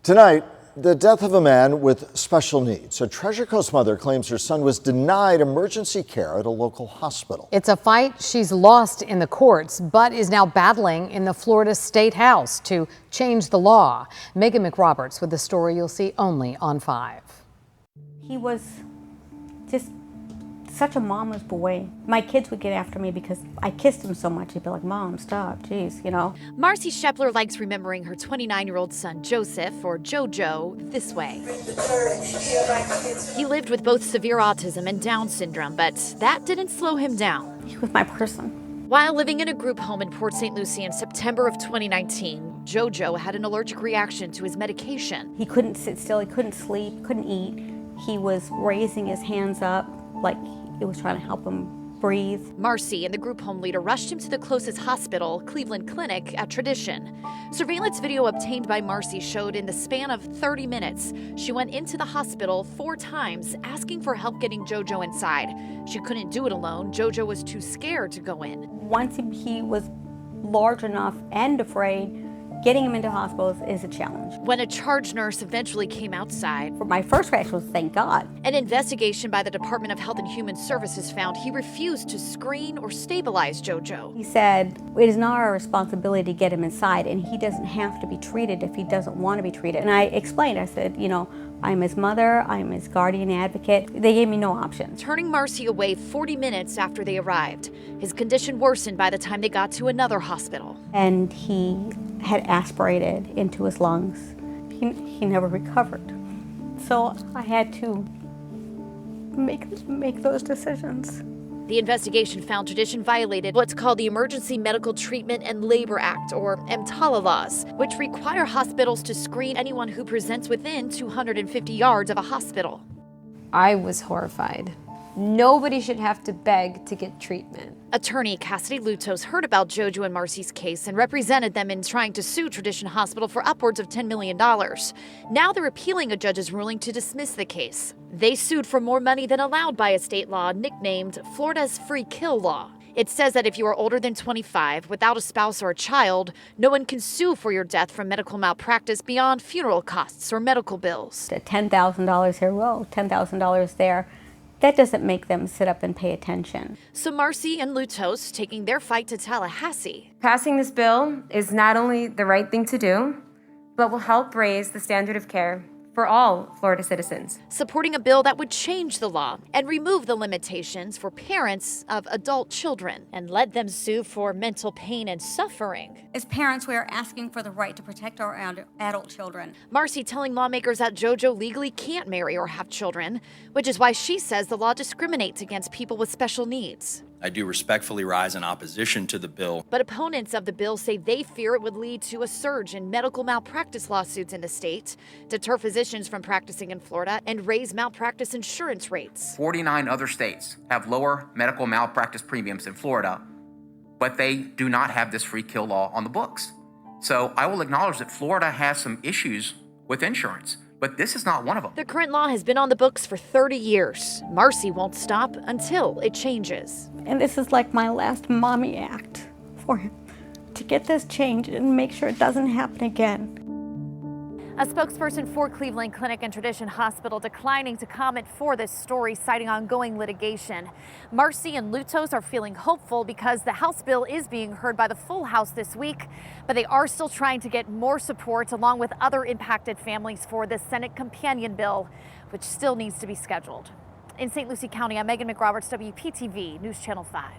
Tonight, the death of a man with special needs. A Treasure Coast mother claims her son was denied emergency care at a local hospital. It's a fight she's lost in the courts, but is now battling in the Florida statehouse to change the law. Megan McRoberts with the story you'll see only on 5. He was just such a mama's boy. My kids would get after me because I kissed him so much. He'd be like, "Mom, stop, jeez," you know. Marcia Scheppler likes remembering her 29-year-old son, Joseph, or Jojo, this way. He lived with both severe autism and Down syndrome, but that didn't slow him down. He was my person. While living in a group home in Port St. Lucie in September of 2019, Jojo had an allergic reaction to his medication. He couldn't sit still, he couldn't sleep, couldn't eat. He was raising his hands up like it was trying to help him breathe. Marcy and the group home leader rushed him to the closest hospital, Cleveland Clinic, at Tradition. Surveillance video obtained by Marcy showed in the span of 30 minutes, she went into the hospital 4 times asking for help getting Jojo inside. She couldn't do it alone. Jojo was too scared to go in. Once he was large enough and afraid, getting him into hospitals is a challenge. When a charge nurse eventually came outside, My first reaction was, thank God. An investigation by the Department of Health and Human Services found he refused to screen or stabilize Jojo. He said, it is not our responsibility to get him inside, and he doesn't have to be treated if he doesn't want to be treated. And I explained, I said, I'm his mother, I'm his guardian advocate. They gave me no options. Turning Marcy away 40 minutes after they arrived. His condition worsened by the time they got to another hospital. And he had aspirated into his lungs. He never recovered. So I had to make those decisions. The investigation found Tradition violated what's called the Emergency Medical Treatment and Labor Act, or EMTALA laws, which require hospitals to screen anyone who presents within 250 yards of a hospital. I was horrified. Nobody should have to beg to get treatment. Attorney Cassidy Lutos heard about Jojo and Marcy's case and represented them in trying to sue Tradition Hospital for upwards of $10 million. Now they're appealing a judge's ruling to dismiss the case. They sued for more money than allowed by a state law nicknamed Florida's Free Kill Law. It says that if you are older than 25, without a spouse or a child, no one can sue for your death from medical malpractice beyond funeral costs or medical bills. $10,000 here, well, $10,000 there. That doesn't make them sit up and pay attention. So Marcy and Lutos taking their fight to Tallahassee. Passing this bill is not only the right thing to do, but will help raise the standard of care for all Florida citizens. Supporting a bill that would change the law and remove the limitations for parents of adult children and let them sue for mental pain and suffering. As parents, we are asking for the right to protect our adult children. Marcy telling lawmakers that Jojo legally can't marry or have children, which is why she says the law discriminates against people with special needs. I do respectfully rise in opposition to the bill. But opponents of the bill say they fear it would lead to a surge in medical malpractice lawsuits in the state, deter physicians from practicing in Florida, and raise malpractice insurance rates. 49 other states have lower medical malpractice premiums than Florida, but they do not have this free kill law on the books. So I will acknowledge that Florida has some issues with insurance, but this is not one of them. The current law has been on the books for 30 years. Marcy won't stop until it changes. And this is like my last mommy act for him, to get this changed and make sure it doesn't happen again. A spokesperson for Cleveland Clinic and Tradition Hospital declining to comment for this story, citing ongoing litigation. Marcy and Lutos are feeling hopeful because the House bill is being heard by the full House this week, but they are still trying to get more support along with other impacted families for the Senate companion bill, which still needs to be scheduled. In St. Lucie County, I'm Megan McRoberts, WPTV News Channel 5.